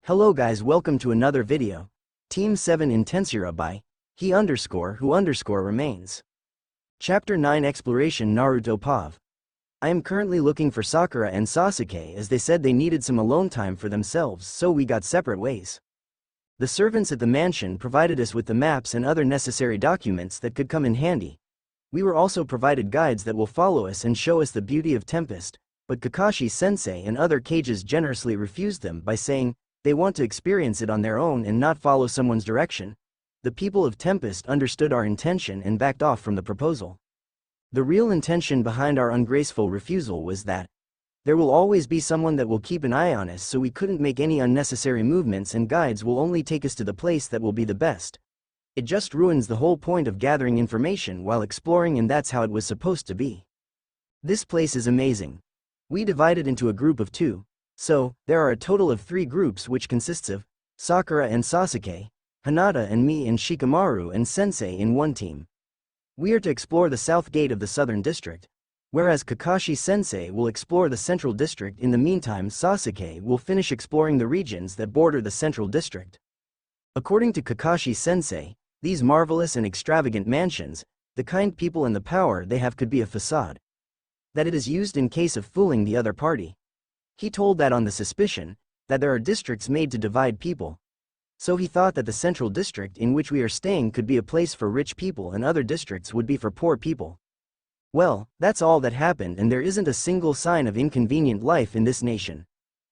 Hello guys, welcome to another video. Team 7 in Tensura by he_who_remains. Chapter 9 Exploration Naruto POV. I am currently looking for Sakura and Sasuke as they said they needed some alone time for themselves, so we got separate ways. The servants at the mansion provided us with the maps and other necessary documents that could come in handy. We were also provided guides that will follow us and show us the beauty of Tempest, but Kakashi-sensei and other cages generously refused them by saying they want to experience it on their own and not follow someone's direction. The people of Tempest understood our intention and backed off from the proposal. The real intention behind our ungraceful refusal was that there will always be someone that will keep an eye on us, so we couldn't make any unnecessary movements and guides will only take us to the place that will be the best. It just ruins the whole point of gathering information while exploring, and that's how it was supposed to be. This place is amazing. We divided into a group of 2. So, there are a total of 3 groups, which consists of Sakura and Sasuke, Hinata and me, and Shikamaru and Sensei in one team. We are to explore the south gate of the southern district, whereas Kakashi-sensei will explore the central district. In the meantime, Sasuke will finish exploring the regions that border the central district. According to Kakashi-sensei, these marvelous and extravagant mansions, the kind people and the power they have, could be a facade that it is used in case of fooling the other party. He told that on the suspicion that there are districts made to divide people. So he thought that the central district in which we are staying could be a place for rich people and other districts would be for poor people. Well, that's all that happened, and there isn't a single sign of inconvenient life in this nation.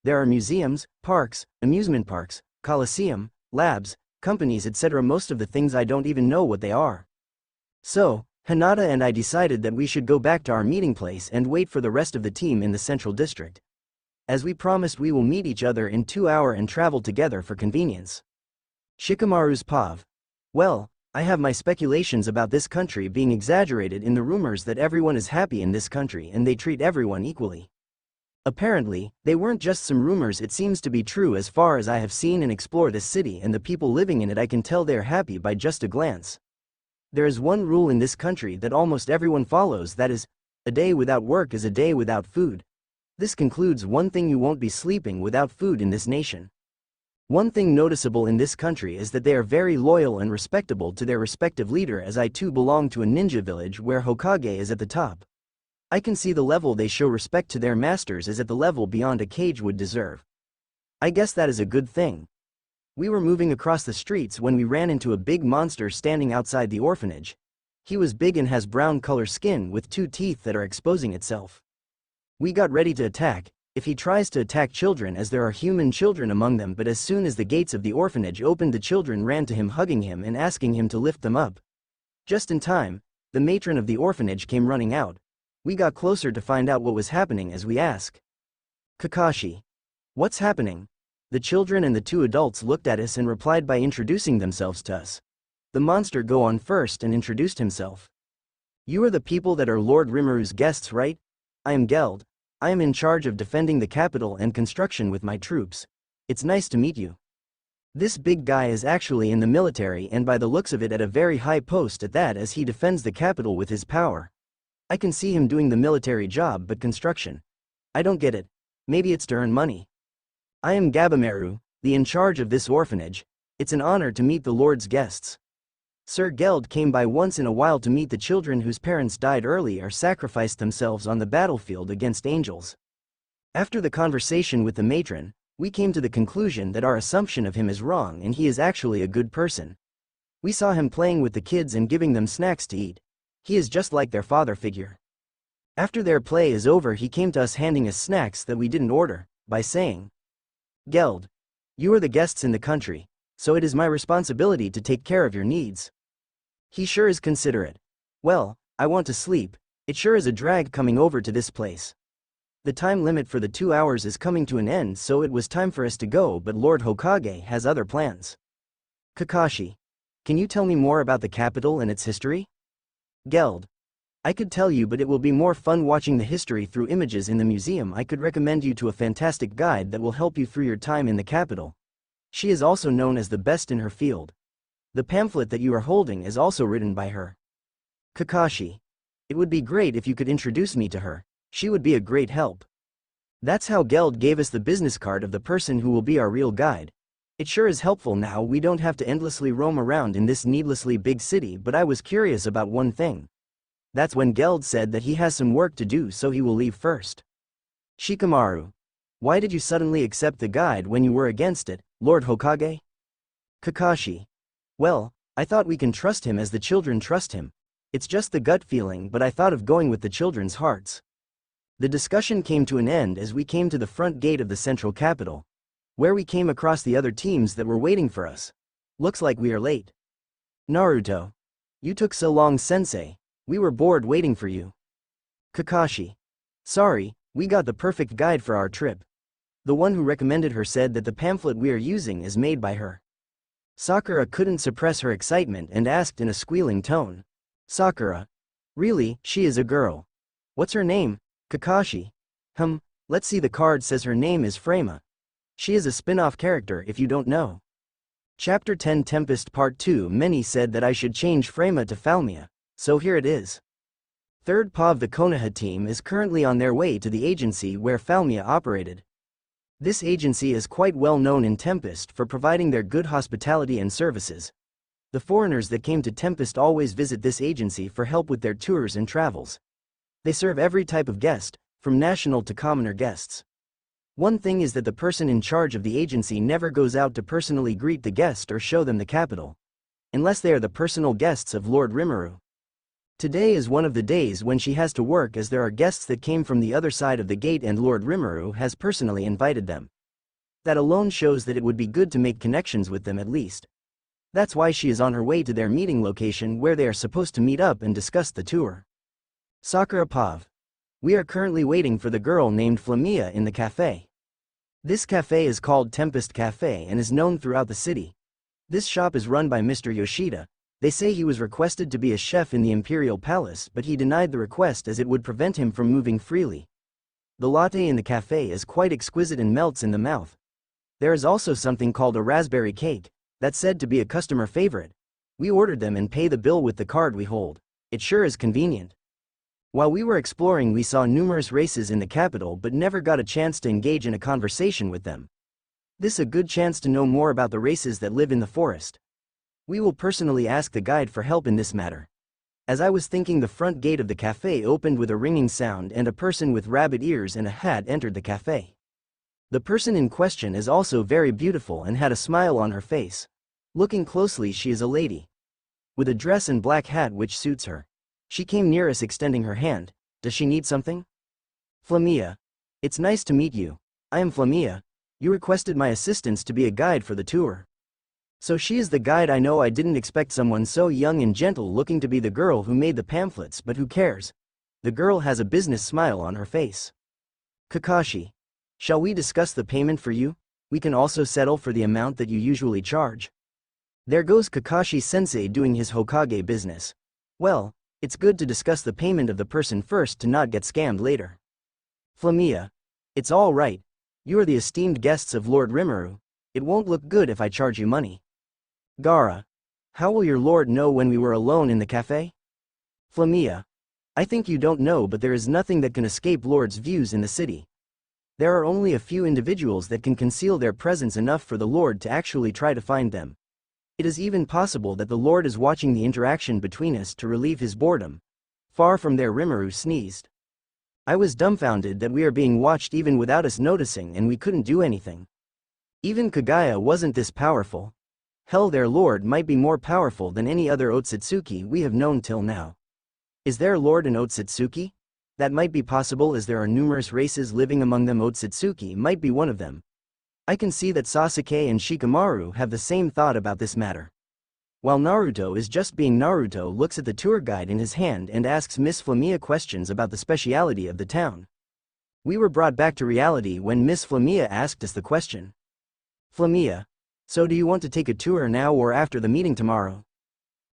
There are museums, parks, amusement parks, coliseum, labs, companies, etc. Most of the things I don't even know what they are. So, Hinata and I decided that we should go back to our meeting place and wait for the rest of the team in the central district. As we promised, we will meet each other in 2 hours and travel together for convenience. Shikamaru's POV. Well, I have my speculations about this country being exaggerated in the rumors that everyone is happy in this country and they treat everyone equally. Apparently, they weren't just some rumors, it seems to be true. As far as I have seen and explored this city and the people living in it, I can tell they are happy by just a glance. There is one rule in this country that almost everyone follows, that is, a day without work is a day without food. This concludes one thing: you won't be sleeping without food in this nation. One thing noticeable in this country is that they are very loyal and respectable to their respective leader, as I too belong to a ninja village where Hokage is at the top. I can see the level they show respect to their masters is at the level beyond a cage would deserve. I guess that is a good thing. We were moving across the streets when we ran into a big monster standing outside the orphanage. He was big and has brown color skin with 2 teeth that are exposing itself. We got ready to attack if he tries to attack children, as there are human children among them, but as soon as the gates of the orphanage opened, the children ran to him, hugging him and asking him to lift them up. Just in time, the matron of the orphanage came running out. We got closer to find out what was happening as we ask Kakashi, "What's happening?" The children and the 2 adults looked at us and replied by introducing themselves to us. The monster go on first and introduced himself. "You are the people that are Lord Rimuru guests, right? I am Geld. I am in charge of defending the capital and construction with my troops. It's nice to meet you." This big guy is actually in the military, and by the looks of it at a very high post at that, as he defends the capital with his power. I can see him doing the military job, but construction, I don't get it. Maybe it's to earn money. "I am Gabimaru, the in charge of this orphanage. It's an honor to meet the Lord's guests. Sir Geld came by once in a while to meet the children whose parents died early or sacrificed themselves on the battlefield against angels." After the conversation with the matron, we came to the conclusion that our assumption of him is wrong and he is actually a good person. We saw him playing with the kids and giving them snacks to eat. He is just like their father figure. After their play is over, he came to us handing us snacks that we didn't order, by saying, "Geld, you are the guests in the country, so it is my responsibility to take care of your needs." He sure is considerate. Well, I want to sleep. It sure is a drag coming over to this place. The time limit for the 2 hours is coming to an end, so it was time for us to go, but Lord Hokage has other plans. Kakashi, can you tell me more about the capital and its history? Geld, I could tell you, but it will be more fun watching the history through images in the museum. I could recommend you to a fantastic guide that will help you through your time in the capital. She is also known as the best in her field. The pamphlet that you are holding is also written by her. Kakashi, it would be great if you could introduce me to her. She would be a great help. That's how Geld gave us the business card of the person who will be our real guide. It sure is helpful now we don't have to endlessly roam around in this needlessly big city, but I was curious about one thing. That's when Geld said that he has some work to do, so he will leave first. Shikamaru. Why did you suddenly accept the guide when you were against it, Lord Hokage? Kakashi. Well, I thought we can trust him as the children trust him. It's just the gut feeling, but I thought of going with the children's hearts. The discussion came to an end as we came to the front gate of the central capital, where we came across the other teams that were waiting for us. Looks like we are late. Naruto. You took so long, sensei. We were bored waiting for you. Kakashi. Sorry, we got the perfect guide for our trip. The one who recommended her said that the pamphlet we are using is made by her. Sakura couldn't suppress her excitement and asked in a squealing tone. Sakura. Really, she is a girl. What's her name? Kakashi. Let's see, the card says her name is Frema. She is a spin-off character if you don't know. Chapter 10 Tempest Part 2. Many said that I should change Frema to Falmia, so here it is. Third POV. The Konoha team is currently on their way to the agency where Falmia operated. This agency is quite well known in Tempest for providing their good hospitality and services. The foreigners that came to Tempest always visit this agency for help with their tours and travels. They serve every type of guest, from national to commoner guests. One thing is that the person in charge of the agency never goes out to personally greet the guest or show them the capital, unless they are the personal guests of Lord Rimuru. Today is one of the days when she has to work, as there are guests that came from the other side of the gate and Lord Rimuru has personally invited them. That alone shows that it would be good to make connections with them at least. That's why she is on her way to their meeting location where they are supposed to meet up and discuss the tour. Sakura POV. We are currently waiting for the girl named Flamia in the cafe. This cafe is called Tempest Cafe and is known throughout the city. This shop is run by Mr. Yoshida. They say he was requested to be a chef in the Imperial Palace, but he denied the request as it would prevent him from moving freely. The latte in the cafe is quite exquisite and melts in the mouth. There is also something called a raspberry cake, that's said to be a customer favorite. We ordered them and pay the bill with the card we hold. It sure is convenient. While we were exploring, we saw numerous races in the capital but never got a chance to engage in a conversation with them. This a good chance to know more about the races that live in the forest. We will personally ask the guide for help in this matter. As I was thinking, the front gate of the cafe opened with a ringing sound and a person with rabbit ears and a hat entered the cafe. The person in question is also very beautiful and had a smile on her face. Looking closely, she is a lady with a dress and black hat which suits her. She came near us extending her hand. Does she need something? Flamia. It's nice to meet you. I am Flamia. You requested my assistance to be a guide for the tour. So she is the guide. I know I didn't expect someone so young and gentle looking to be the girl who made the pamphlets, but who cares? The girl has a business smile on her face. Kakashi. Shall we discuss the payment for you? We can also settle for the amount that you usually charge. There goes Kakashi-sensei doing his Hokage business. Well, it's good to discuss the payment of the person first to not get scammed later. Flamia. It's all right. You are the esteemed guests of Lord Rimuru. It won't look good if I charge you money. Gaara. How will your lord know when we were alone in the cafe? Flamia. I think you don't know, but there is nothing that can escape Lord's views in the city. There are only a few individuals that can conceal their presence enough for the Lord to actually try to find them. It is even possible that the Lord is watching the interaction between us to relieve his boredom. Far from there, Rimuru sneezed. I was dumbfounded that we are being watched even without us noticing, and we couldn't do anything. Even Kaguya wasn't this powerful. Hell, their lord might be more powerful than any other Otsutsuki we have known till now. Is their lord an Otsutsuki? That might be possible, as there are numerous races living among them. Otsutsuki might be one of them. I can see that Sasuke and Shikamaru have the same thought about this matter. While Naruto is just being Naruto, looks at the tour guide in his hand and asks Miss Flamia questions about the speciality of the town. We were brought back to reality when Miss Flamia asked us the question. Flamia. So do you want to take a tour now or after the meeting tomorrow?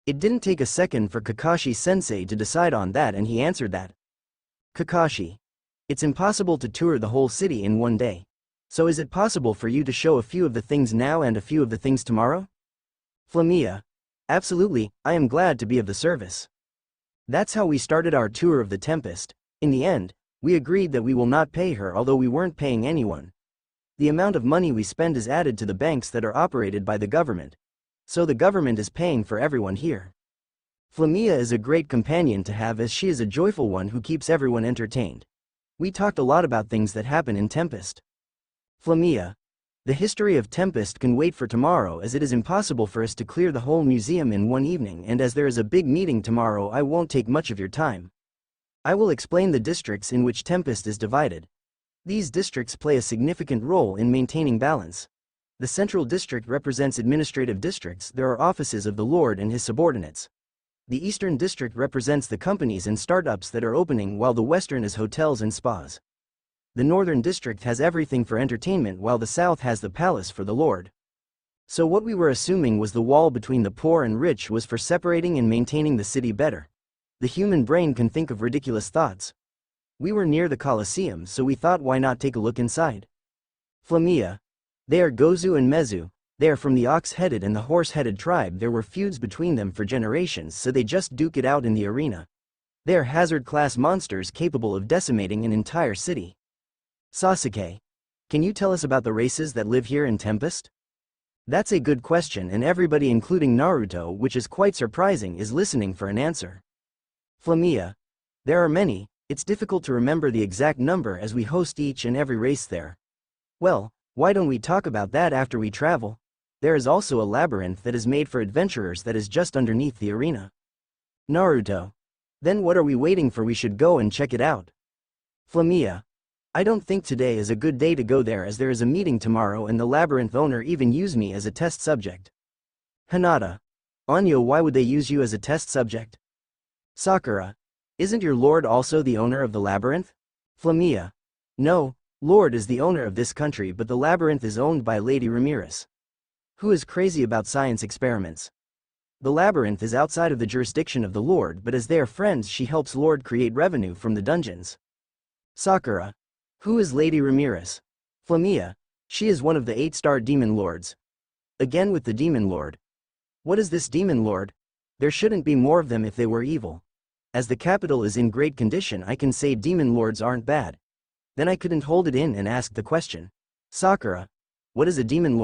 It didn't take a second for Kakashi-sensei to decide on that, and he answered that. Kakashi. It's impossible to tour the whole city in one day. So is it possible for you to show a few of the things now and a few of the things tomorrow? Flamia. Absolutely, I am glad to be of the service. That's how we started our tour of the Tempest. In the end, we agreed that we will not pay her, although we weren't paying anyone. The amount of money we spend is added to the banks that are operated by the government. So the government is paying for everyone here. Flamia is a great companion to have as she is a joyful one who keeps everyone entertained. We talked a lot about things that happen in Tempest. Flamia. The history of Tempest can wait for tomorrow as it is impossible for us to clear the whole museum in one evening, and as there is a big meeting tomorrow I won't take much of your time. I will explain the districts in which Tempest is divided. These districts play a significant role in maintaining balance. The central district represents administrative districts. There are offices of the Lord and his subordinates. The eastern district represents the companies and startups that are opening, while the western is hotels and spas. The northern district has everything for entertainment, while the south has the palace for the Lord. So what we were assuming was the wall between the poor and rich was for separating and maintaining the city better. The human brain can think of ridiculous thoughts. We were near the Colosseum, so we thought, why not take a look inside? Flamia. They are Gozu and Mezu. They are from the ox-headed and the horse-headed tribe. There were feuds between them for generations, so they just duke it out in the arena. They are hazard-class monsters capable of decimating an entire city. Sasuke. Can you tell us about the races that live here in Tempest? That's a good question, and everybody including Naruto, which is quite surprising, is listening for an answer. Flamia. There are many. It's difficult to remember the exact number as we host each and every race there. Well, why don't we talk about that after we travel? There is also a labyrinth that is made for adventurers that is just underneath the arena. Naruto. Then what are we waiting for? We should go and check it out. Flamia. I don't think today is a good day to go there as there is a meeting tomorrow and the labyrinth owner even used me as a test subject. Hinata. Anyo, why would they use you as a test subject? Sakura. Isn't your lord also the owner of the labyrinth? Flamia. No, Lord is the owner of this country, but the labyrinth is owned by Lady Ramirez, who is crazy about science experiments. The labyrinth is outside of the jurisdiction of the Lord, but as they are friends she helps Lord create revenue from the dungeons. Sakura. Who is Lady Ramirez? Flamia. She is one of the 8-star demon lords. Again with the demon lord. What is this demon lord? There shouldn't be more of them if they were evil. As the capital is in great condition, I can say demon lords aren't bad. Then I couldn't hold it in and asked the question. Sakura. What is a demon lord?